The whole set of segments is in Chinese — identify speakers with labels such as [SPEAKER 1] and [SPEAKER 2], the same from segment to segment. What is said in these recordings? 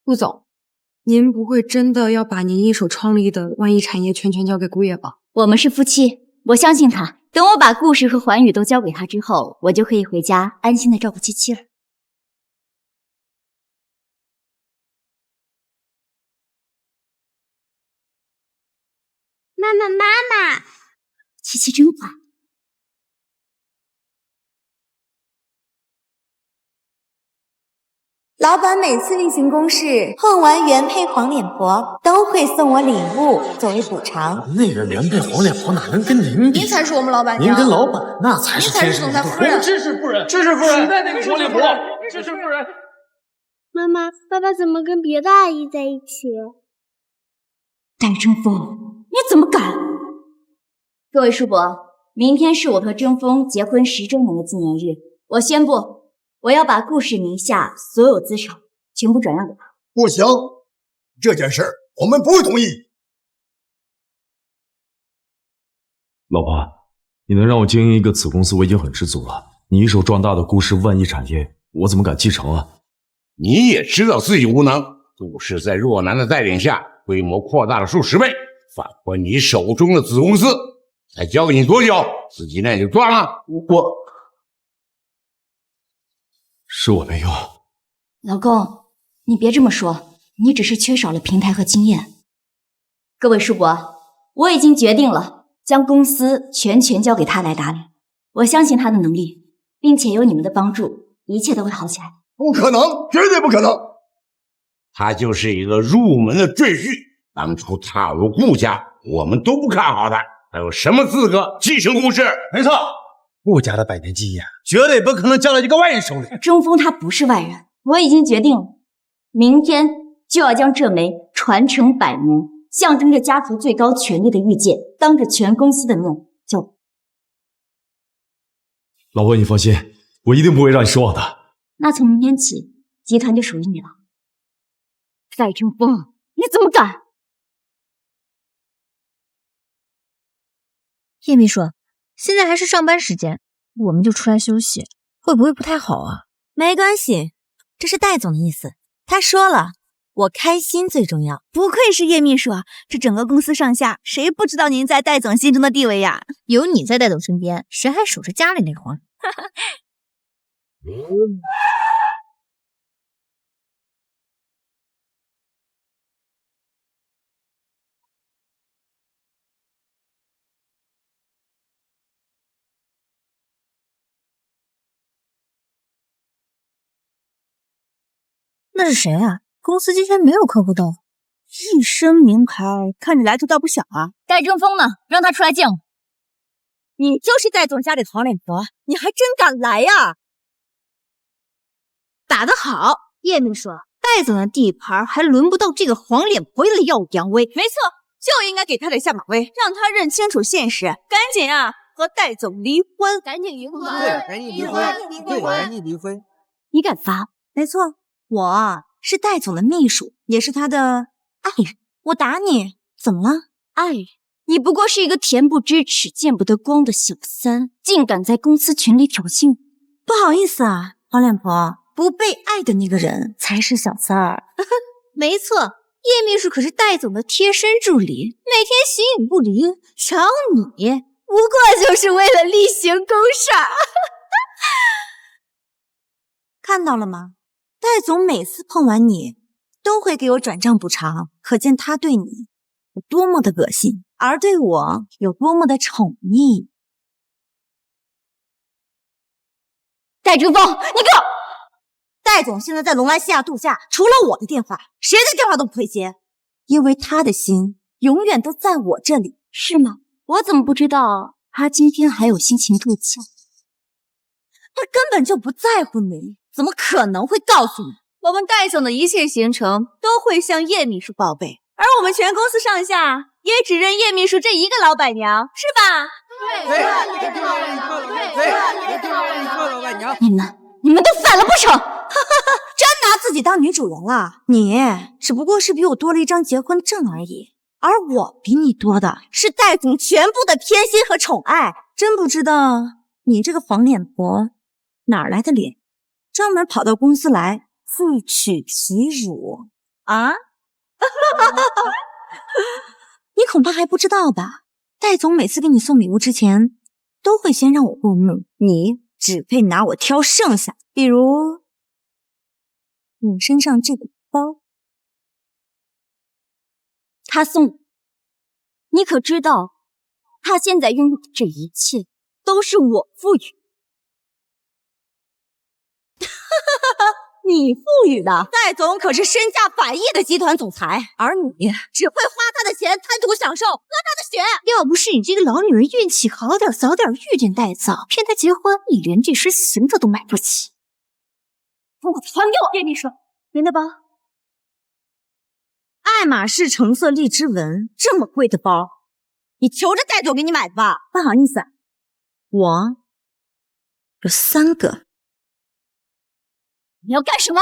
[SPEAKER 1] 顾总，您不会真的要把您一手创立的万亿产业全权交给顾烨吧？
[SPEAKER 2] 我们是夫妻，我相信他。等我把故事和环宇都交给他之后，我就可以回家安心的照顾七七了。
[SPEAKER 3] 妈妈，妈妈，
[SPEAKER 2] 七七真乖。
[SPEAKER 4] 老板每次例行公事碰完原配黄脸婆，都会送我礼物作为补偿。
[SPEAKER 5] 那个原配黄脸婆哪能跟您比？
[SPEAKER 6] 您才是我们老板娘，
[SPEAKER 5] 您跟老板那才是天生一对。
[SPEAKER 6] 总裁夫人，
[SPEAKER 5] 支持夫人，支持夫人，时代那个黄脸婆，支持夫人。
[SPEAKER 3] 妈妈，爸爸怎么跟别的阿姨在一起？
[SPEAKER 2] 戴争锋，你怎么敢？各位叔伯，明天是我和争锋结婚10周年的纪念日，我宣布。我要把顾氏名下所有资产全部转让给他。
[SPEAKER 7] 不行，这件事我们不会同意。
[SPEAKER 8] 老婆，你能让我经营一个子公司，我已经很知足了。你一手壮大的顾氏万亿产业，我怎么敢继承啊？
[SPEAKER 9] 你也知道自己无能，顾氏在若男的带领下，规模扩大了数10倍。反观你手中的子公司，才交给你多久，自己那就赚了。
[SPEAKER 8] 是我没用。
[SPEAKER 2] 老公，你别这么说，你只是缺少了平台和经验。各位叔伯，我已经决定了，将公司全权交给他来打理。我相信他的能力，并且有你们的帮助，一切都会好起来。
[SPEAKER 7] 不可能，绝对不可能！
[SPEAKER 9] 他就是一个入门的赘婿，当初踏入顾家，我们都不看好他，他有什么资格继承顾氏？
[SPEAKER 5] 没错。顾家的百年基业绝对不可能交到一个外人手里。
[SPEAKER 2] 争锋他不是外人，我已经决定了，明天就要将这枚传承100年、象征着家族最高权力的玉剑，当着全公司的面交给。
[SPEAKER 8] 老婆，你放心，我一定不会让你失望的。
[SPEAKER 2] 那从明天起，集团就属于你了。戴争锋，你怎么敢？
[SPEAKER 10] 叶秘书，现在还是上班时间，我们就出来休息，会不会不太好啊？
[SPEAKER 4] 没关系，这是戴总的意思。他说了，我开心最重要。不愧是叶秘书啊，这整个公司上下，谁不知道您在戴总心中的地位呀？
[SPEAKER 10] 有你在戴总身边，谁还守着家里那活儿？那是谁啊？公司今天没有客户到，一身名牌，看着来头倒不小啊。
[SPEAKER 2] 戴争锋呢？让他出来见我。
[SPEAKER 4] 你就是戴总家里的黄脸婆，你还真敢来呀！
[SPEAKER 10] 打得好，叶秘书，戴总的地盘还轮不到这个黄脸婆的耀武扬威。
[SPEAKER 4] 没错，就应该给他点下马威，让他认清楚现实，赶紧啊和戴总离婚，
[SPEAKER 3] 赶紧离婚，
[SPEAKER 7] 赶紧离婚，赶紧离婚。
[SPEAKER 2] 你敢发？
[SPEAKER 4] 没错，我是戴总的秘书，也是他的爱人。我打你，怎么了？
[SPEAKER 2] 爱人？你不过是一个恬不知耻、见不得光的小三，竟敢在公司群里挑衅！
[SPEAKER 4] 不好意思啊，黄脸婆，不被爱的那个人才是小三儿。
[SPEAKER 10] 没错，叶秘书可是戴总的贴身助理，每天形影不离。瞧你，
[SPEAKER 3] 不过就是为了例行公事。
[SPEAKER 4] 看到了吗？戴总每次碰完你，都会给我转账补偿，可见他对你有多么的恶心，而对我有多么的宠溺。
[SPEAKER 2] 戴争锋，你给我！
[SPEAKER 4] 戴总现在在龙来西亚度假，除了我的电话，谁的电话都不会接，因为他的心永远都在我这里。
[SPEAKER 2] 是吗？我怎么不知道他今天还有心情度假？
[SPEAKER 4] 他根本就不在乎你，怎么可能会告诉你？我们戴总的一切行程都会向叶秘书报备，而我们全公司上下也只认叶秘书这一个老板娘，是吧？
[SPEAKER 7] 对，老板娘，
[SPEAKER 2] 你们都反了不成？
[SPEAKER 4] 真拿自己当女主人了？你只不过是比我多了一张结婚证而已，而我比你多的是戴总全部的偏心和宠爱。真不知道你这个黄脸婆哪来的脸，专门跑到公司来自取其辱。
[SPEAKER 10] 啊？你恐怕还不知道吧？戴总每次给你送礼物之前，都会先让我过目，你只配拿我挑剩下。比如你身上这个包，
[SPEAKER 2] 他送的，你可知道，他现在拥有的这一切都是我赋予。
[SPEAKER 10] 你赋予的。戴总可是身价100亿的集团总裁，而你只会花他的钱，贪图享受，喝他的血。要不是你这个老女人运气好点，早点遇见戴总，骗他结婚，你连这身行头都买不起。
[SPEAKER 2] 给我还给我！叶秘书，您的包。
[SPEAKER 10] 爱马仕橙色荔枝纹，这么贵的包，你求着戴总给你买的吧？不好意思，我有3个。
[SPEAKER 2] 你要干什么？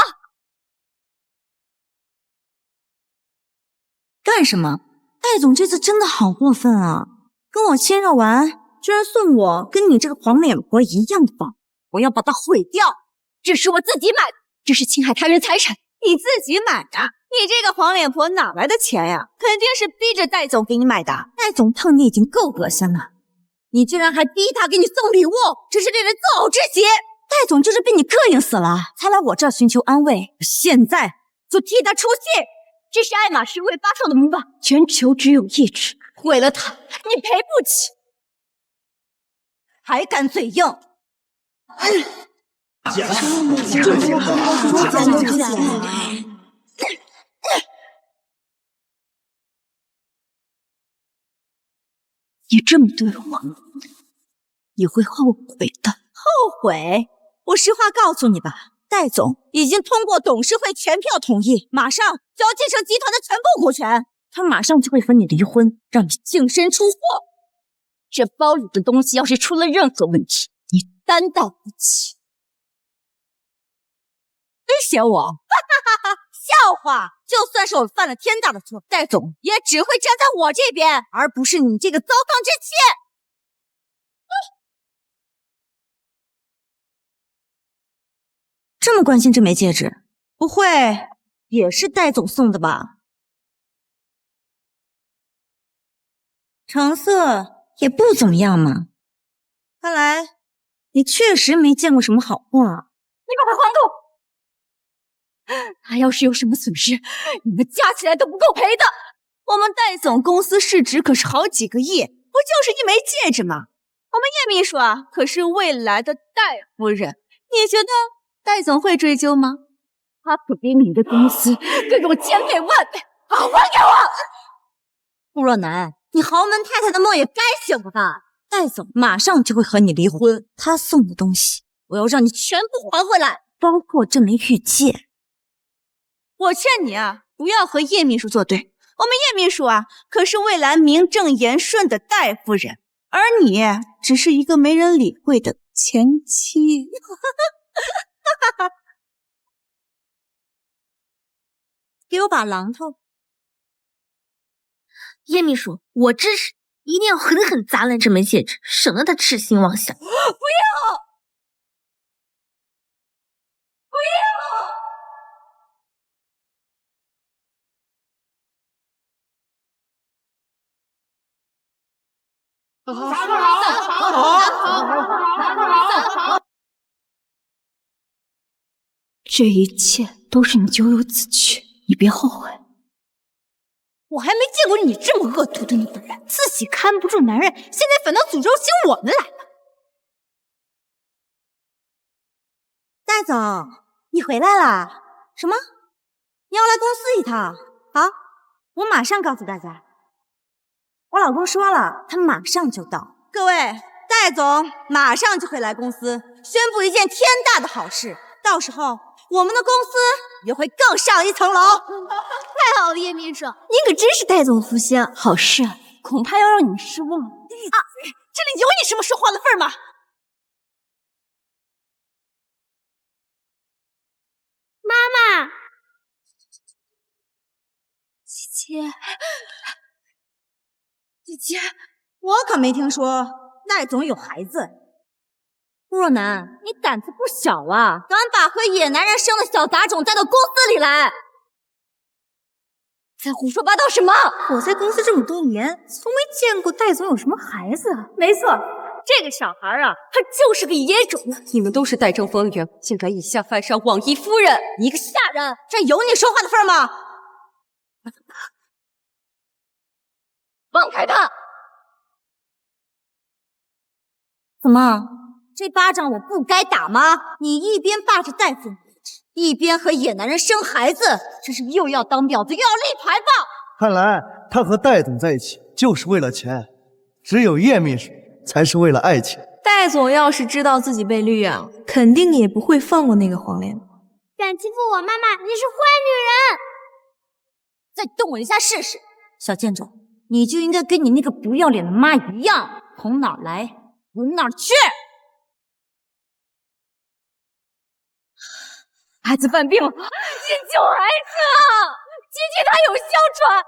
[SPEAKER 10] 干什么？戴总这次真的好过分啊！跟我亲热完，居然送我跟你这个黄脸婆一样的包，我要把它毁掉！
[SPEAKER 2] 这是我自己买的，这是侵害他人财产。
[SPEAKER 4] 你自己买的？你这个黄脸婆哪来的钱呀？肯定是逼着戴总给你买的。
[SPEAKER 10] 戴总碰你已经够恶心了，你居然还逼他给你送礼物，真是令人憎恶至极！戴总就是被你膈应死了，才来我这儿寻求安慰，现在就替他出气。
[SPEAKER 2] 这是爱马仕为巴特的模板，全球只有一只，毁了它，你赔不起。
[SPEAKER 10] 还敢嘴硬！
[SPEAKER 2] 你这么对我，
[SPEAKER 10] 你会后悔的。后悔？我实话告诉你吧，戴总已经通过董事会全票同意，马上就要继承集团的全部股权，他马上就会和你离婚，让你净身出户。
[SPEAKER 2] 这包里的东西要是出了任何问题，你担当不起。
[SPEAKER 10] 威胁我？笑话！就算是我犯了天大的错，戴总也只会站在我这边，而不是你这个糟糠之妻。这么关心这枚戒指，不会也是戴总送的吧？成色也不怎么样嘛。看来你确实没见过什么好货啊！
[SPEAKER 2] 你把它还给我！他要是有什么损失，你们加起来都不够赔的。
[SPEAKER 4] 我们戴总公司市值可是好几个亿，不就是一枚戒指吗？我们叶秘书啊，可是未来的戴夫人，你觉得戴总会追究吗？
[SPEAKER 2] 他可比你的公司更我千倍万倍，还给我！
[SPEAKER 10] 顾若楠，你豪门太太的梦也该醒了吧？戴总马上就会和你离婚，他送的东西我要让你全部还回来，包括这枚玉戒。
[SPEAKER 4] 我劝你啊，不要和叶秘书作对。我们叶秘书啊，可是未来名正言顺的戴夫人，而你只是一个没人理会的前妻。
[SPEAKER 10] 给我把榔头。
[SPEAKER 6] 叶秘书，我支持，一定要狠狠砸烂这枚戒指，省得他痴心妄想。
[SPEAKER 2] 不要！不要！这一切都是你咎由自取，你别后悔。
[SPEAKER 10] 我还没见过你这么恶毒的女人，自己看不住男人，现在反倒诅咒起我们来了。戴总，你回来啦？什么？你要来公司一趟？好，我马上告诉大家。我老公说了，他马上就到。各位，戴总马上就会来公司，宣布一件天大的好事。到时候我们的公司也会更上一层楼。
[SPEAKER 3] 太好了，叶秘书，
[SPEAKER 2] 你可真是戴总福星，好事恐怕要让你们失望啊！
[SPEAKER 10] 这里有你什么说话的份吗？
[SPEAKER 3] 妈妈，
[SPEAKER 2] 姐姐，
[SPEAKER 10] 我可没听说戴总有孩子。顾若楠，你胆子不小啊，敢把和野男人生的小杂种带到公司里来！
[SPEAKER 2] 在胡说八道什么？
[SPEAKER 10] 我在公司这么多年，从没见过戴总有什么孩子。
[SPEAKER 4] 没错，这个小孩啊，他就是个野种。
[SPEAKER 1] 你们都是戴正风的人，竟然以下犯上网易夫人！
[SPEAKER 10] 你个下人，这有你说话的份吗？
[SPEAKER 2] 放开他！
[SPEAKER 10] 怎么，这巴掌我不该打吗？你一边霸着戴总，一边和野男人生孩子，这是又要当婊子又要立牌坊。
[SPEAKER 11] 看来他和戴总在一起就是为了钱，只有叶秘书才是为了爱情。
[SPEAKER 6] 戴总要是知道自己被绿啊，肯定也不会放过那个黄脸。
[SPEAKER 3] 敢欺负我妈妈，你是坏女人！
[SPEAKER 10] 再动我一下试试。小贱种，你就应该跟你那个不要脸的妈一样，从哪儿来往哪儿去。
[SPEAKER 2] 孩子犯病了，先救孩子啊！姐姐她有哮喘。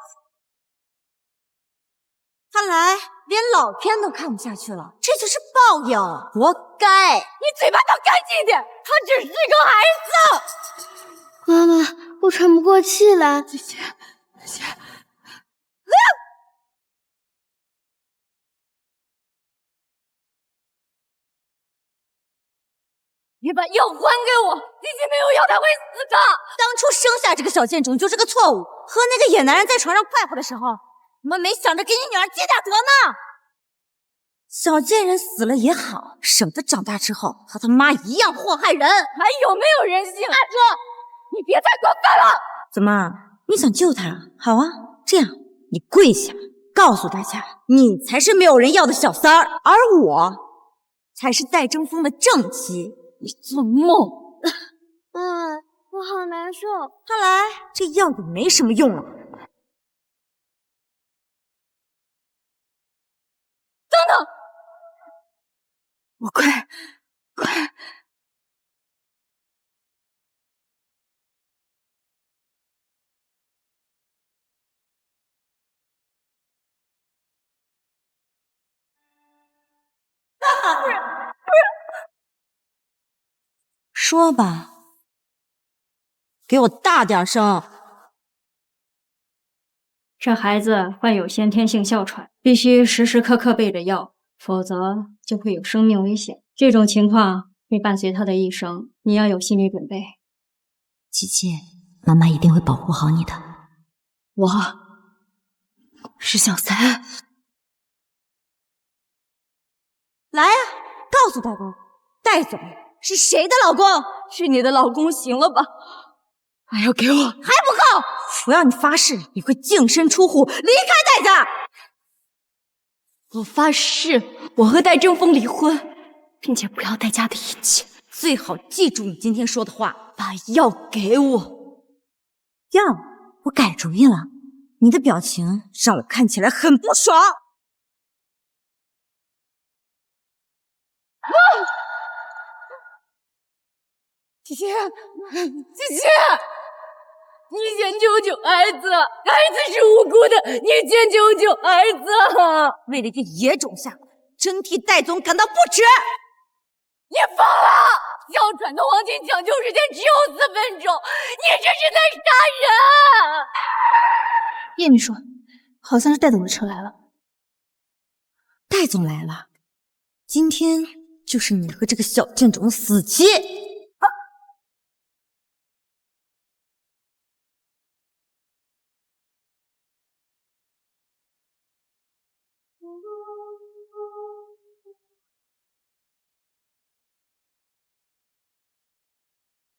[SPEAKER 10] 看来连老天都看不下去了，这就是报应，活该！
[SPEAKER 2] 你嘴巴张干净点，他只是个孩子。
[SPEAKER 3] 妈妈，我喘不过气来。姐姐。
[SPEAKER 2] 你把药还给我，姐姐没有药她会死的。
[SPEAKER 10] 当初生下这个小贱种就是个错误，和那个野男人在床上快活的时候，我们没想着给你女儿积点德呢。小贱人死了也好，省得长大之后和他妈一样祸害人。
[SPEAKER 2] 还有没有人性？大哥，你别太过分了。
[SPEAKER 10] 怎么，你想救他？好啊，这样你跪下，告诉大家，你才是没有人要的小三儿，而我才是戴争锋的正妻。你做梦！
[SPEAKER 3] 我好难受。
[SPEAKER 10] 看来这药也没什么用了。
[SPEAKER 2] 等等，
[SPEAKER 1] 我快！
[SPEAKER 10] 说吧，给我大点声。
[SPEAKER 12] 这孩子患有先天性哮喘，必须时时刻刻备着药，否则就会有生命危险。这种情况会伴随他的一生，你要有心理准备。
[SPEAKER 10] 琪琪，妈妈一定会保护好你的。
[SPEAKER 1] 我是小三。
[SPEAKER 10] 来呀，告诉大公，戴总是谁的老公？
[SPEAKER 2] 是你的老公，行了吧？
[SPEAKER 1] 还要给我？
[SPEAKER 10] 还不够！我要你发誓，你会净身出户，离开戴家。
[SPEAKER 2] 我发誓，我和戴争锋离婚，并且不要戴家的一切。
[SPEAKER 10] 最好记住你今天说的话，
[SPEAKER 2] 把药给我。
[SPEAKER 10] 药？我改主意了。你的表情让我看起来很不爽。
[SPEAKER 2] 姐姐，你先救救孩子，孩子是无辜的，你先救救孩子。
[SPEAKER 10] 为了一个野种下跪，真替戴总感到不耻。
[SPEAKER 2] 你疯了！哮喘的黄金抢救时间只有4分钟，你这是在杀人！
[SPEAKER 6] 叶秘书，好像是戴总的车来了。
[SPEAKER 10] 戴总来了，今天就是你和这个小贱种的死期。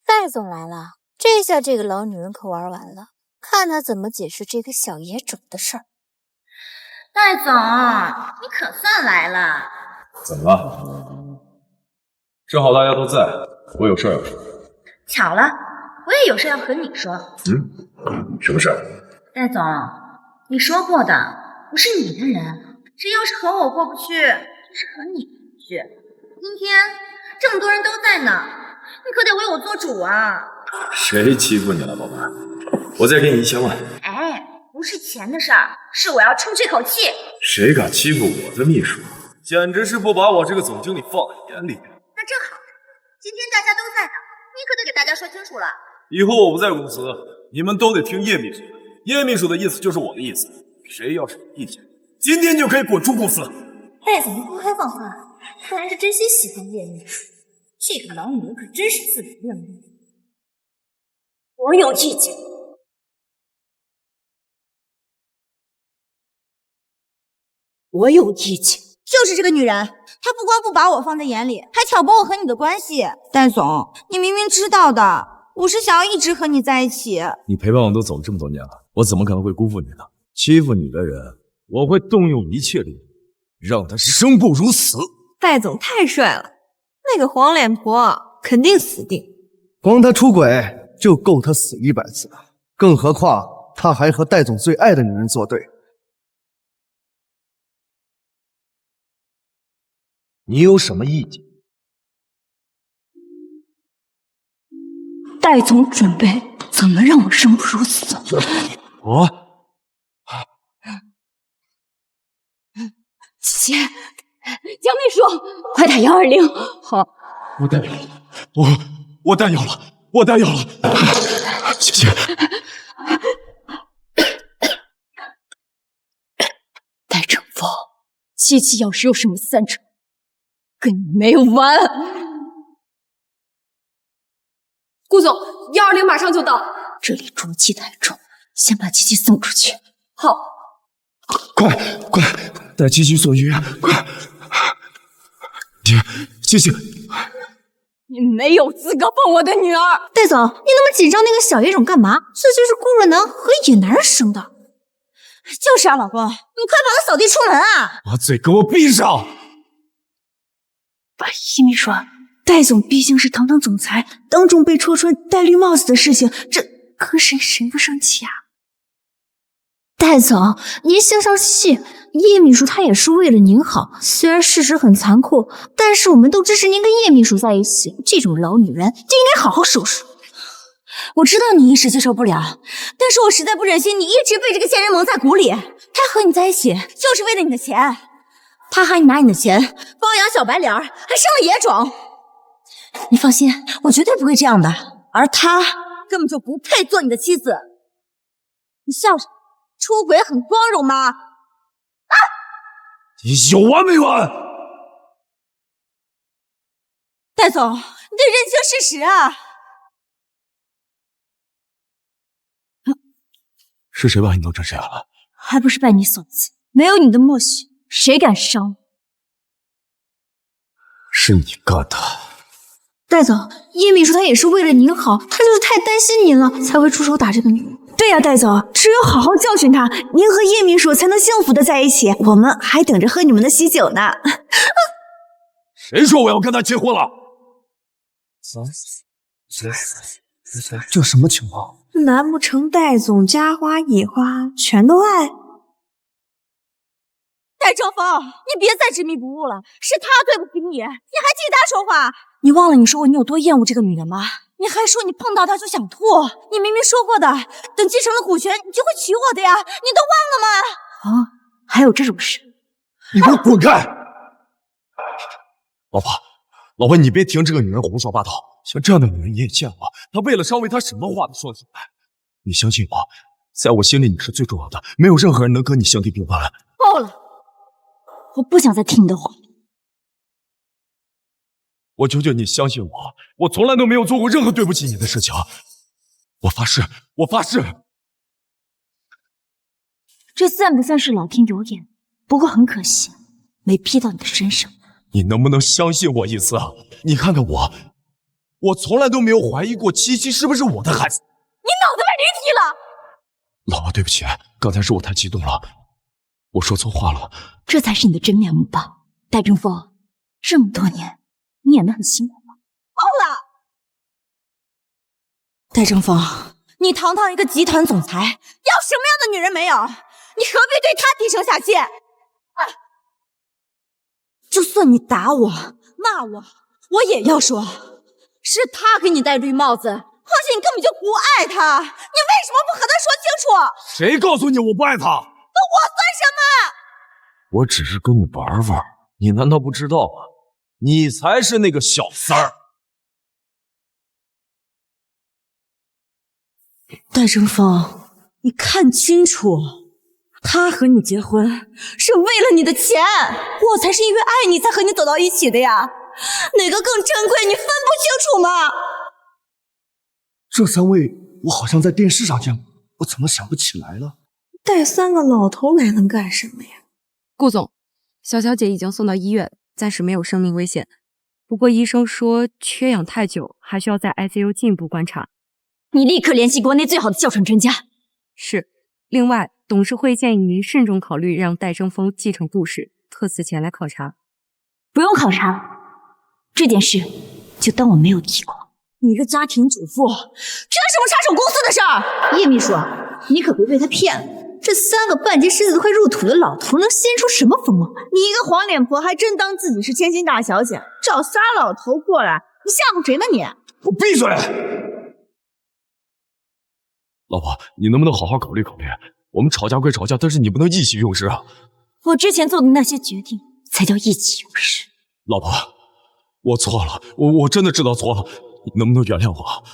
[SPEAKER 13] 戴总来了，这下这个老女人可玩完了，看她怎么解释这个小野种的事儿。
[SPEAKER 10] 戴总，你可算来了。
[SPEAKER 8] 怎么了？正好大家都在，我有事要说。
[SPEAKER 10] 巧了，我也有事要和你说。
[SPEAKER 8] 什么事？
[SPEAKER 10] 戴总，你说过的，我是你的人，这要是和我过不去，就是和你过不去。今天这么多人都在呢，你可得为我做主啊！
[SPEAKER 8] 谁欺负你了，宝贝儿？我再给你1000万。
[SPEAKER 10] 哎，不是钱的事儿，是我要出这口气。
[SPEAKER 8] 谁敢欺负我的秘书，简直是不把我这个总经理放在眼里。
[SPEAKER 10] 那正好，今天大家都在呢，你可得给大家说清楚了。
[SPEAKER 8] 以后我不在公司，你们都得听叶秘书的。叶秘书的意思就是我的意思，谁要是有意见，今天就可以滚出公司。
[SPEAKER 13] 戴总公开放话，看来是真心喜欢叶秘书。这个老女人可真是自知认命。我有意见。
[SPEAKER 10] 我有意见，就是这个女人，她不光不把我放在眼里，还挑拨我和你的关系。戴总，你明明知道的，我是想要一直和你在一起。
[SPEAKER 8] 你陪伴我都走了这么多年了，我怎么可能会辜负你呢？欺负你的人，我会动用一切力量，让他生不如死。
[SPEAKER 4] 戴总太帅了，那个黄脸婆肯定死定。
[SPEAKER 11] 光他出轨就够他死100次，更何况他还和戴总最爱的女人作对。
[SPEAKER 8] 你有什么意见？
[SPEAKER 10] 戴总准备怎么让我生不如死？
[SPEAKER 8] 我
[SPEAKER 10] 姐，江秘书，快打120。好，
[SPEAKER 8] 我带药了，我带药了，我带药了，谢谢。
[SPEAKER 10] 戴正风，七七要是有什么散场，跟你没完！
[SPEAKER 1] 顾总，120马上就到。
[SPEAKER 10] 这里浊气太重，先把七七送出去。
[SPEAKER 1] 好，
[SPEAKER 8] 快，带七七送医院，快！七七，
[SPEAKER 10] 你没有资格碰我的女儿！戴总，你那么紧张那个小野种干嘛？这就是顾若楠和野男人生的。就是啊，老公，你快把他扫地出门啊！
[SPEAKER 8] 把嘴给我闭上！
[SPEAKER 10] 叶秘书，戴总毕竟是堂堂总裁，当众被戳穿戴绿帽子的事情，这可谁不生气啊？戴总，您消消气，叶秘书她也是为了您好，虽然事实很残酷，但是我们都支持您跟叶秘书在一起。这种老女人就应该好好收拾。我知道你一时接受不了，但是我实在不忍心你一直被这个贱人蒙在鼓里。他和你在一起就是为了你的钱，他还拿你的钱包养小白脸，还生了野种。你放心，我绝对不会这样的。而他根本就不配做你的妻子。你笑什么？出轨很光荣吗？啊！
[SPEAKER 8] 你有完没完？
[SPEAKER 10] 戴总，你得认清事实啊！
[SPEAKER 8] 是谁把你弄成这样了？
[SPEAKER 10] 还不是拜你所赐。没有你的默许，谁敢伤我？
[SPEAKER 8] 是你干的。
[SPEAKER 10] 戴总，叶秘书她也是为了您好，她就是太担心您了，才会出手打这个女人。对呀，戴总，只有好好教训她，您和叶秘书才能幸福的在一起。我们还等着喝你们的喜酒呢。
[SPEAKER 8] 谁说我要跟他结婚了？
[SPEAKER 11] 这什么情况？
[SPEAKER 10] 难不成戴总家花野花全都爱？戴正风，你别再执迷不悟了，是他对不起你，你还替他说话。你忘了你说过你有多厌恶这个女人吗？你还说你碰到她就想吐，你明明说过的，等继承了股权你就会娶我的呀，你都忘了吗？啊，还有这种事？
[SPEAKER 8] 你给我滚开！老婆，你别听这个女人胡说八道，像这样的女人你也见过，她为了上位，她什么话都说得出来。你相信我，在我心里你是最重要的，没有任何人能和你相提并论。
[SPEAKER 10] 够了，我不想再听你的话。
[SPEAKER 8] 我求求你相信我，我从来都没有做过任何对不起你的事情。我发誓，我发誓。
[SPEAKER 10] 这算不算是老天有眼？不过很可惜，没批到你的身上。
[SPEAKER 8] 你能不能相信我一次啊？你看看我从来都没有怀疑过七七是不是我的孩子。
[SPEAKER 10] 你脑子被驴踢了！
[SPEAKER 8] 老婆，对不起，刚才是我太激动了，我说错话了。
[SPEAKER 10] 这才是你的真面目吧，戴正风。这么多年，你演得很辛苦吗？够了！戴正风，你堂堂一个集团总裁，要什么样的女人没有？你何必对她低声下气？就算你打我、骂我，我也要说，是他给你戴绿帽子，而且你根本就不爱他，你为什么不和他说清楚？
[SPEAKER 8] 谁告诉你我不爱他？
[SPEAKER 10] 那我算什么？
[SPEAKER 8] 我只是跟你玩玩，你难道不知道吗？你才是那个小三儿。
[SPEAKER 10] 戴正风，你看清楚，他和你结婚是为了你的钱，我才是因为爱你才和你走到一起的呀。哪个更珍贵，你分不清楚吗？
[SPEAKER 11] 这三位我好像在电视上见过，我怎么想不起来了？
[SPEAKER 10] 带3个老头来能干什么呀？
[SPEAKER 1] 顾总，小小姐已经送到医院，暂时没有生命危险。不过医生说缺氧太久，还需要在 ICU 进一步观察。
[SPEAKER 2] 你立刻联系国内最好的哮喘专家。
[SPEAKER 1] 是。另外，董事会建议您慎重考虑让戴争锋继承顾氏，特此前来考察。
[SPEAKER 2] 不用考察，这件事就当我没有提过。
[SPEAKER 10] 你个家庭主妇，凭什么插手公司的事儿？
[SPEAKER 13] 叶秘书，你可别被他骗了。这3个半截狮子都快入土的老头，能掀出什么风浪？
[SPEAKER 10] 你一个黄脸婆，还真当自己是千金大小姐，找仨老头过来，你吓唬谁呢你？
[SPEAKER 8] 我闭嘴！老婆，你能不能好好考虑考虑？我们吵架归吵架，但是你不能意气用事啊！
[SPEAKER 2] 我之前做的那些决定，才叫意气用事。
[SPEAKER 8] 老婆，我错了，我真的知道错了，你能不能原谅我？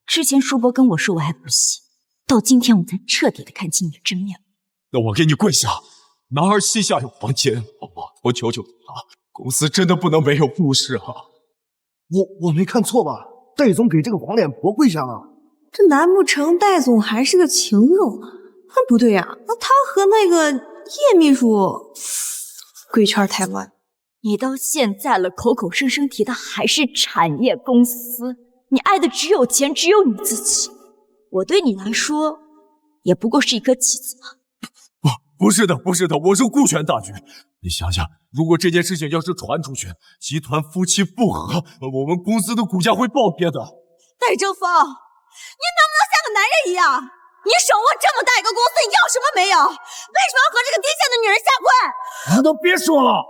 [SPEAKER 2] 之前叔伯跟我说我还不行，到今天我才彻底的看清你的真面目。
[SPEAKER 8] 那我给你跪下，男儿膝下有黄金，老婆，我求求你了，公司真的不能没有顾氏啊！
[SPEAKER 11] 我没看错吧？戴总给这个黄脸婆跪下了。
[SPEAKER 10] 这难不成戴总还是个情种啊？不对呀，那他和那个叶秘书贵圈太乱。
[SPEAKER 2] 你到现在了，口口声声提的还是产业公司，你爱的只有钱，只有你自己。我对你来说，也不过是一颗棋子嘛。
[SPEAKER 8] 不是的，不是的，我是顾全大局。你想想，如果这件事情要是传出去，集团夫妻不和，我们公司的股价会暴跌的。
[SPEAKER 10] 戴争锋，你能不能像个男人一样？你手握这么大一个公司，你要什么没有？为什么要和这个低贱的女人下跪？
[SPEAKER 8] 你都别说了。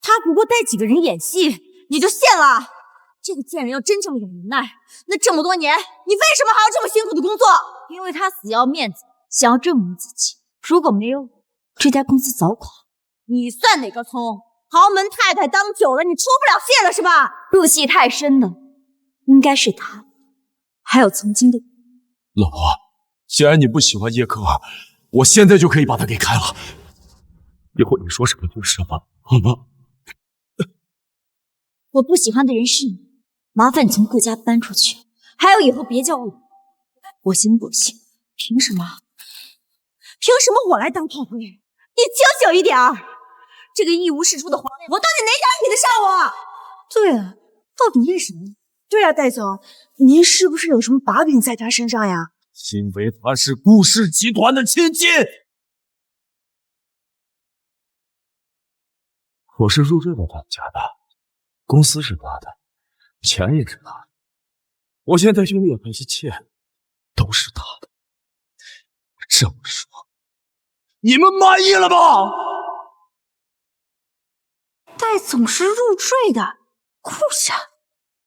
[SPEAKER 10] 他不过带几个人演戏，你就信了？这个贱人要真这么有能耐，那这么多年，你为什么还要这么辛苦的工作？
[SPEAKER 2] 因为他死要面子，想要证明自己。如果没有，这家公司早垮。
[SPEAKER 10] 你算哪个葱？豪门太太当久了，你出不了戏了是吧？
[SPEAKER 2] 入戏太深的，应该是他，还有曾经的我。
[SPEAKER 8] 老婆，既然你不喜欢叶克尔，我现在就可以把他给开了。以后你说什么就是什么，好吗？
[SPEAKER 2] 我不喜欢的人是你，麻烦你从顾家搬出去。还有以后别叫我行不行？
[SPEAKER 10] 凭什么？凭什么我来当炮灰？你清醒一点儿！这个一无是处的黄脸，我到底哪点比得上我？对啊，到底为什么？对啊，戴总，您是不是有什么把柄在他身上呀？
[SPEAKER 8] 因为他是顾氏集团的千金。我是入赘到他们家的，公司是他的，钱也是他的，我现在拥有的一切都是他的。这么说，你们满意了吧？
[SPEAKER 10] 戴总是入赘的，顾家？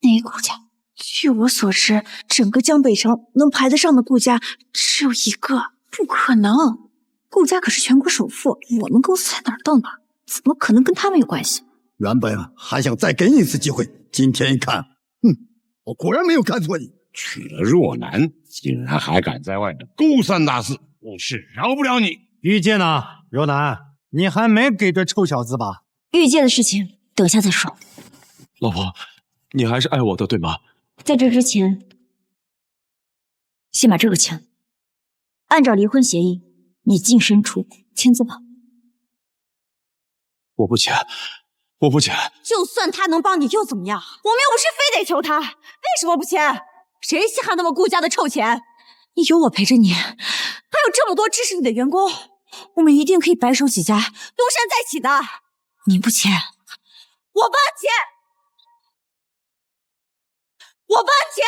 [SPEAKER 10] 哪顾家？据我所知，整个江北城能排得上的顾家只有一个，不可能。顾家可是全国首富，我们公司才哪儿到哪儿，怎么可能跟他们有关系？
[SPEAKER 7] 原本还想再给你一次机会，今天一看，我果然没有看错你。
[SPEAKER 9] 娶了若男，竟然还敢在外面勾三搭四，我是饶不了你。
[SPEAKER 5] 玉界呢？若男，你还没给这臭小子吧？
[SPEAKER 2] 玉界的事情等下再说。
[SPEAKER 8] 老婆，你还是爱我的，对吗？
[SPEAKER 2] 在这之前，先把这个签了。按照离婚协议，你净身出户，签字吧。
[SPEAKER 8] 我不签，我不签。
[SPEAKER 10] 就算他能帮你又怎么样？我们又不是非得求他，为什么不签？谁稀罕那么顾家的臭钱？你有我陪着你，还有这么多支持你的员工，我们一定可以白手起家，东山再起的。你不签，我帮签，我帮签。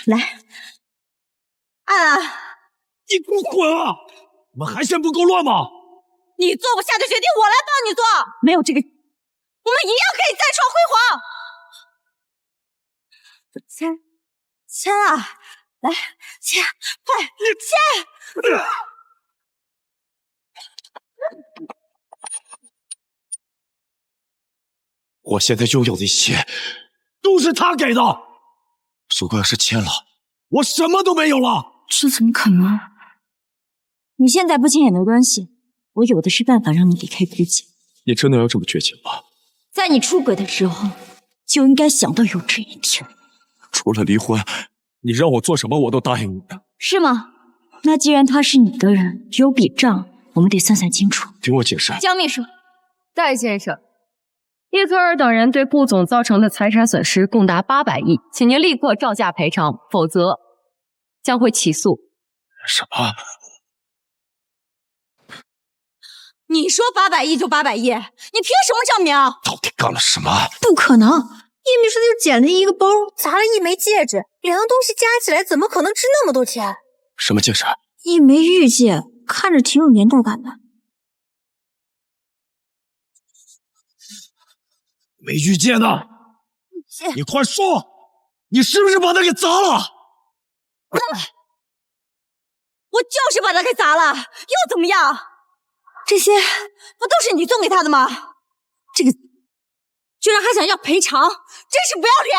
[SPEAKER 10] 来，按啊！
[SPEAKER 8] 你给我滚啊！我们还嫌不够乱吗？
[SPEAKER 10] 你做不下的决定，我来帮你做。没有这个，我们一样可以再创辉煌。签，签啊！来，签，快，签！
[SPEAKER 8] 我现在拥有的一切都是他给的。如果要是签了，我什么都没有了。
[SPEAKER 2] 这怎么可能？你现在不签也没关系，我有的是办法让你离开顾家。
[SPEAKER 8] 你真的要这么绝情吗？
[SPEAKER 2] 在你出轨的时候，就应该想到有这一天。
[SPEAKER 8] 除了离婚，你让我做什么我都答应你的。
[SPEAKER 2] 是吗？那既然他是你的人，有笔账我们得算算清楚。
[SPEAKER 8] 听我解释。
[SPEAKER 2] 江秘书，
[SPEAKER 1] 戴先生，叶科尔等人对顾总造成的财产损失共达800亿，请您立刻照价赔偿，否则将会起诉。
[SPEAKER 8] 什么？
[SPEAKER 10] 你说800亿就800亿，你凭什么证明？
[SPEAKER 8] 到底干了什么？
[SPEAKER 10] 不可能，叶秘书就捡了一个包，砸了一枚戒指，两样东西加起来怎么可能值那么多钱？
[SPEAKER 8] 什么戒指？
[SPEAKER 10] 一枚玉戒，看着挺有年代感的。
[SPEAKER 8] 枚玉戒呢？你快说，你是不是把它给砸了？
[SPEAKER 10] 我就是把它给砸了，又怎么样？这些不都是你送给他的吗？这个居然还想要赔偿，真是不要脸！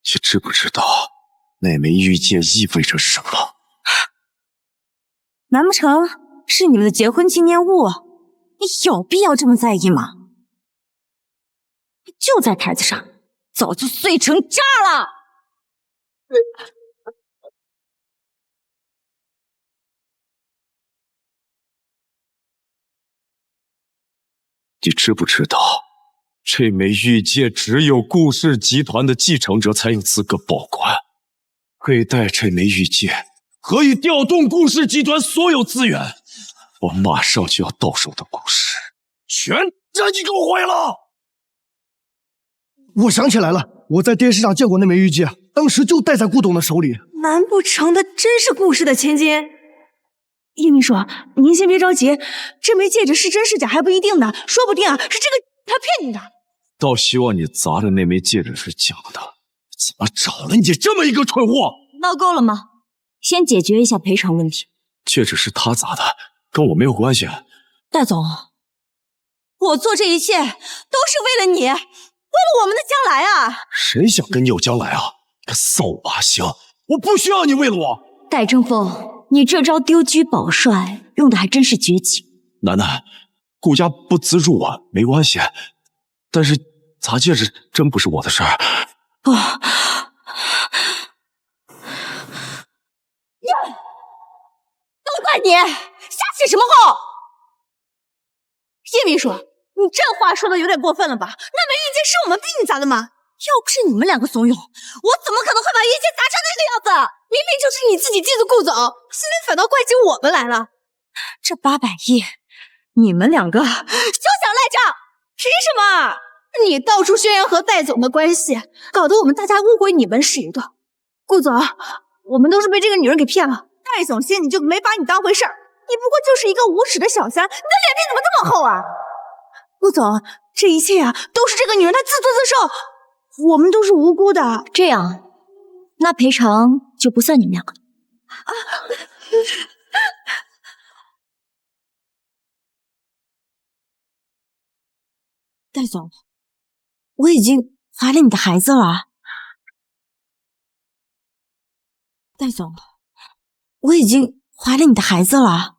[SPEAKER 8] 你知不知道那枚玉戒意味着什么？
[SPEAKER 10] 难不成是你们的结婚纪念物？你有必要这么在意吗？就在台子上，早就碎成渣了。
[SPEAKER 8] 你知不知道，这枚玉戒只有顾氏集团的继承者才有资格保管。佩戴这枚玉戒，可以调动顾氏集团所有资源。我马上就要到手的顾氏，全让你给我毁了！
[SPEAKER 11] 我想起来了，我在电视上见过那枚玉戒，当时就戴在顾董的手里。
[SPEAKER 10] 难不成的真是顾氏的千金？叶秘书，您先别着急，这枚戒指是真是假还不一定呢，说不定是这个他骗你的。
[SPEAKER 8] 倒希望你砸的那枚戒指是假的，怎么找了你这么一个蠢货？
[SPEAKER 2] 闹够了吗？先解决一下赔偿问题。
[SPEAKER 8] 戒指是他砸的，跟我没有关系。
[SPEAKER 10] 戴总，我做这一切都是为了你，为了我们的将来啊！
[SPEAKER 8] 谁想跟你有将来啊？个扫把星！我不需要你为了我。
[SPEAKER 2] 戴正凤，你这招丢车保帅用的还真是绝情。
[SPEAKER 8] 楠楠，顾家不资助我没关系，但是砸戒指真不是我的事儿。
[SPEAKER 10] 不，都怪你，瞎起什么哄？叶秘书，你这话说的有点过分了吧？那枚玉戒是我们逼你砸的吗？要不是你们两个怂恿，我怎么可能会把玉戒砸成那个样子？明明就是你自己记得顾总，现在反倒怪起我们来了。这800亿，你们两个就想赖账？凭什么？你到处宣扬和戴总的关系，搞得我们大家误会你们是一个。顾总，我们都是被这个女人给骗了。戴总心里就没把你当回事儿，你不过就是一个无耻的小三，你的脸皮怎么这么厚啊？顾总，这一切啊，都是这个女人她自作自受，我们都是无辜的。
[SPEAKER 2] 这样，那赔偿就不算你们两个。
[SPEAKER 10] 戴总，我已经怀了你的孩子了。戴总，我已经怀了你的孩子了。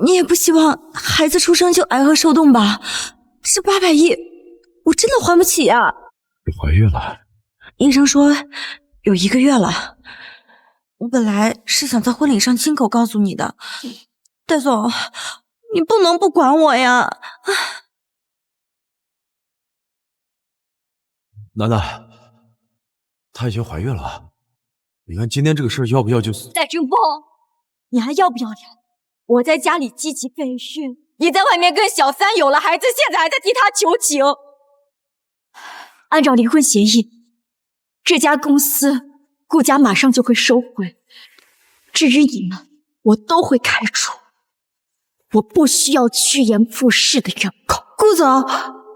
[SPEAKER 10] 你也不希望孩子出生就挨饿受冻吧？这800亿，我真的还不起呀！
[SPEAKER 8] 你怀孕了？
[SPEAKER 10] 医生说有1个月了。我本来是想在婚礼上亲口告诉你的，戴总，你不能不管我呀！
[SPEAKER 8] 楠楠，她已经怀孕了。你看今天这个事儿要不要就……
[SPEAKER 2] 戴正凤，你还要不要脸？我在家里积极备孕，你在外面跟小三有了孩子，现在还在替他求情。按照离婚协议，这家公司顾家马上就会收回。至于你们，我都会开除。我不需要趋炎附势的人口。
[SPEAKER 10] 顾总，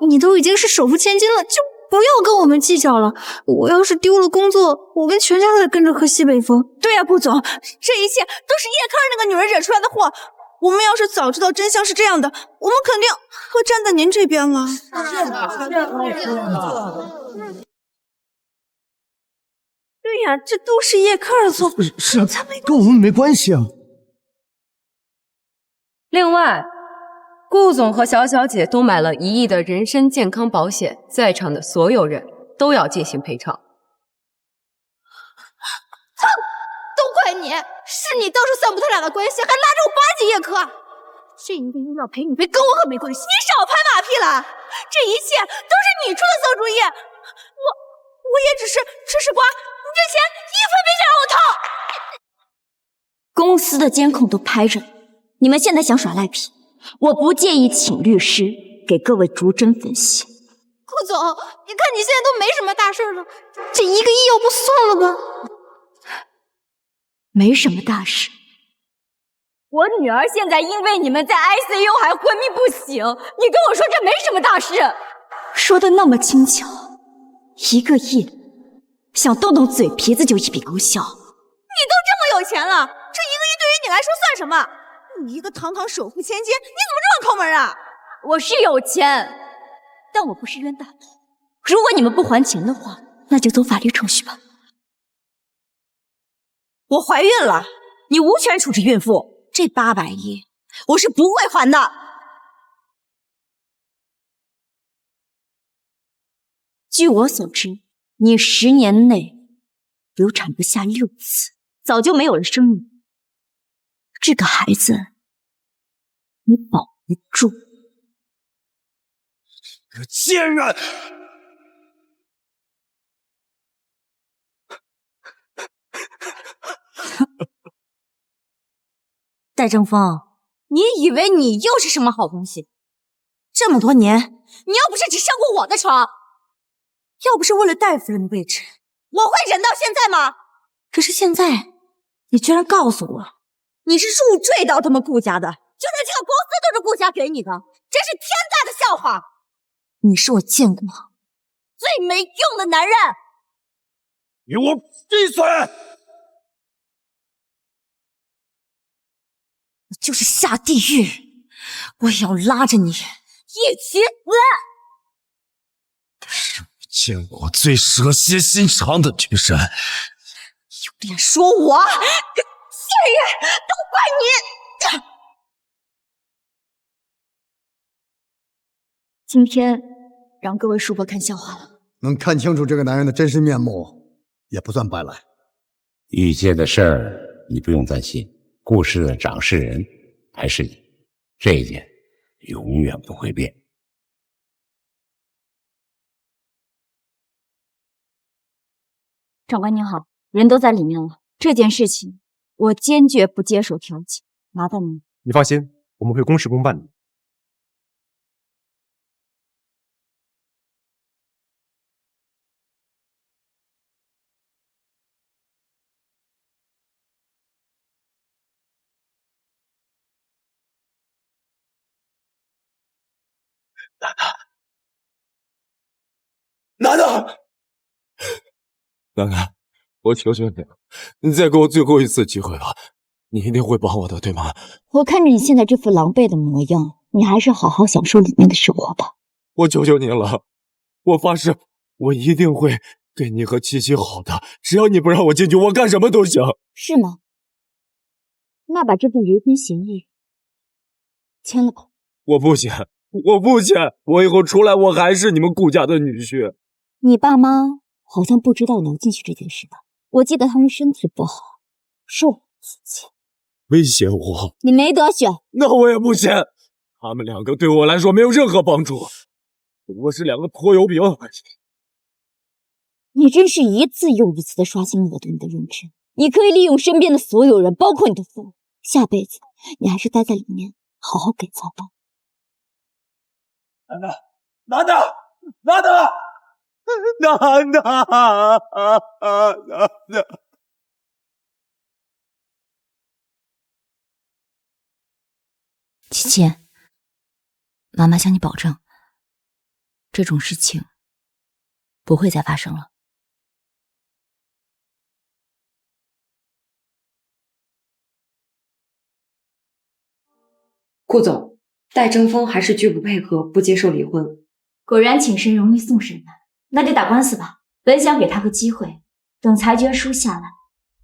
[SPEAKER 10] 你都已经是首富千金了，就不要跟我们计较了。我要是丢了工作，我们全家都得跟着喝西北风。对呀，顾总，这一切都是叶科那个女人惹出来的祸，
[SPEAKER 4] 我们要是早知道真相是这样的，我们肯定会站在您这边了。对呀，这都是叶克尔做，
[SPEAKER 11] 是啊，跟我们没关系啊。
[SPEAKER 1] 另外，顾总和小小姐都买了1亿的人身健康保险，在场的所有人都要进行赔偿。
[SPEAKER 3] 都怪你，是你当初算不透俩的关系，还拉着我巴结叶科。这1个医疗赔你费跟我可没关系。
[SPEAKER 4] 你少拍马屁了，这一切都是你出的馊主意。我也只是吃瓜，你这钱一分没想让我掏。
[SPEAKER 2] 公司的监控都拍着，你们现在想耍赖皮？我不介意请律师给各位逐帧分析。
[SPEAKER 3] 顾总，你看你现在都没什么大事了，这1个亿要不算了吧？
[SPEAKER 2] 没什么大事。我女儿现在因为你们在 ICU 还昏迷不醒，你跟我说这没什么大事？说的那么轻巧，1个亿，想动动嘴皮子就一笔勾销。
[SPEAKER 4] 你都这么有钱了，这1个亿对于你来说算什么？你一个堂堂首富千金，你怎么这么抠门啊？
[SPEAKER 2] 我是有钱，但我不是冤大头。如果你们不还钱的话，那就走法律程序吧。
[SPEAKER 10] 我怀孕了，你无权处置孕妇，这800亿我是不会还的。
[SPEAKER 2] 据我所知，你10年内流产不下6次，早就没有了生命。这个孩子你保不住。
[SPEAKER 8] 这个贱人！
[SPEAKER 10] 戴正风，你以为你又是什么好东西？这么多年，你要不是只上过我的床，要不是为了戴夫人的位置，我会忍到现在吗？可是现在，你居然告诉我，你是入赘到他们顾家的，就连这个公司都是顾家给你的，真是天大的笑话！你是我见过最没用的男人！
[SPEAKER 8] 给我闭嘴！
[SPEAKER 10] 就是下地狱，我也要拉着你一起死！
[SPEAKER 8] 是我见过最蛇蝎心肠的女人。
[SPEAKER 10] 有脸说我？贱人，都怪你！
[SPEAKER 2] 今天让各位叔伯看笑话了。
[SPEAKER 7] 能看清楚这个男人的真实面目，也不算白来。
[SPEAKER 9] 遇见的事儿你不用担心，故事的掌事人还是你，这一点永远不会变。
[SPEAKER 2] 长官您好，人都在里面了，这件事情我坚决不接受调解，麻烦您。
[SPEAKER 14] 你放心，我们会公事公办的。
[SPEAKER 8] 楠楠，楠楠，我求求你了，你再给我最后一次机会吧，你一定会帮我的，对吗？
[SPEAKER 2] 我看着你现在这副狼狈的模样，你还是好好享受里面的生活吧。
[SPEAKER 8] 我求求你了，我发誓，我一定会对你和七七好的，只要你不让我进去，我干什么都行。
[SPEAKER 2] 是吗？那把这份离婚协议签了吧。
[SPEAKER 8] 我不签，我不签，我以后出来我还是你们顾家的女婿。
[SPEAKER 2] 你爸妈好像不知道能进去这件事吧？我记得他们身体不好，是我自己
[SPEAKER 8] 威胁我，
[SPEAKER 2] 你没得选。
[SPEAKER 8] 那我也不签。他们两个对我来说没有任何帮助，不过是两个拖油瓶。
[SPEAKER 2] 你真是一次又一次的刷新我对你的认知。你可以利用身边的所有人，包括你的父母。下辈子你还是待在里面，好好改造吧。
[SPEAKER 8] 楠楠，楠楠，楠楠，楠楠，楠楠。
[SPEAKER 2] 琪琪，妈妈向你保证，这种事情不会再发生了。
[SPEAKER 15] 顾总，戴正风还是拒不配合，不接受离婚。
[SPEAKER 2] 果然请神容易送神难，那就打官司吧。本想给他个机会，等裁决书下来，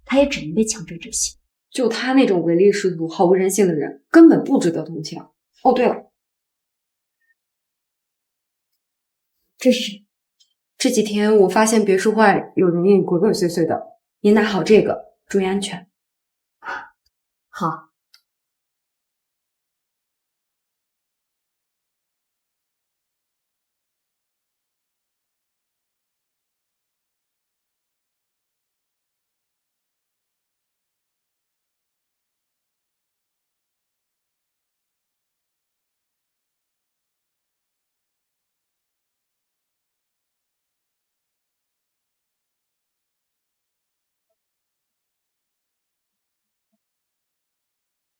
[SPEAKER 2] 他也只能被强制执行。
[SPEAKER 15] 就他那种唯利是图、毫无人性的人，根本不值得同情。哦，对了，
[SPEAKER 2] 这是
[SPEAKER 15] 这几天我发现别墅外有人影鬼鬼祟祟的，您拿好这个，注意安全。
[SPEAKER 2] 好。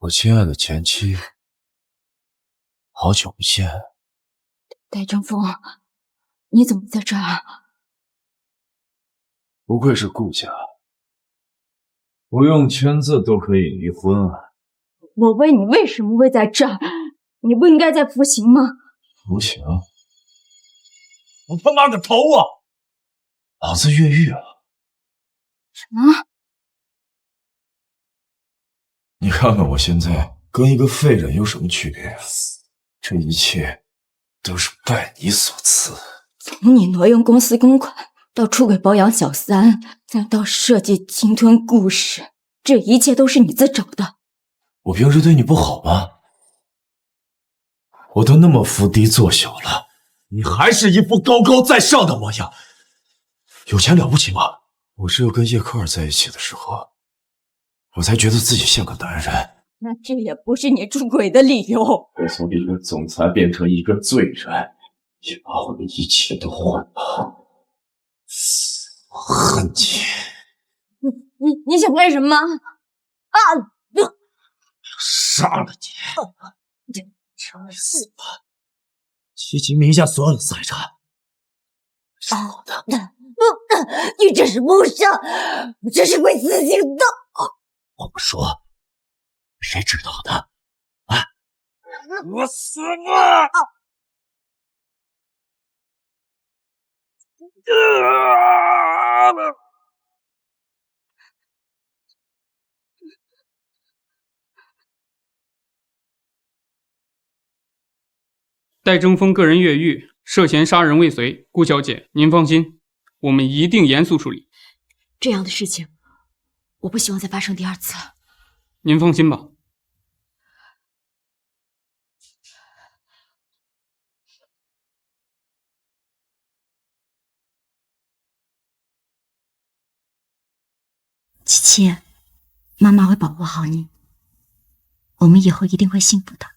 [SPEAKER 8] 我亲爱的前妻，好久不见。
[SPEAKER 2] 戴正风，你怎么在这儿？
[SPEAKER 8] 不愧是顾家，不用签字都可以离婚啊！
[SPEAKER 2] 我问你为什么会在这儿？你不应该在服刑吗？
[SPEAKER 8] 服刑？我他妈个头啊！老子越狱了！
[SPEAKER 2] 什么？
[SPEAKER 8] 你看看我现在跟一个废人有什么区别？这一切都是拜你所赐。
[SPEAKER 2] 从你挪用公司公款，到出轨包养小三，再到设计侵吞故事，这一切都是你自找的。
[SPEAKER 8] 我平时对你不好吗？我都那么伏低做小了，你还是一副高高在上的模样。有钱了不起吗？我只有跟叶克尔在一起的时候，我才觉得自己像个男人。
[SPEAKER 2] 那这也不是你出轨的理由。
[SPEAKER 8] 我从一个总裁变成一个罪人，也把我的一切都换了。我恨你！
[SPEAKER 2] 你想干什么？啊！
[SPEAKER 8] 杀了你！去死吧！齐秦名下所有的财产是我的。
[SPEAKER 2] 你这是谋杀，这是会死刑的。
[SPEAKER 8] 我不说，谁知道的？啊！我死吧！
[SPEAKER 16] 戴正风个人越狱，涉嫌杀人未遂。顾小姐，您放心，我们一定严肃处理。
[SPEAKER 2] 这样的事情，我不希望再发生第二次。
[SPEAKER 16] 您放心吧。
[SPEAKER 2] 琪琪，妈妈会保护好你，我们以后一定会幸福的。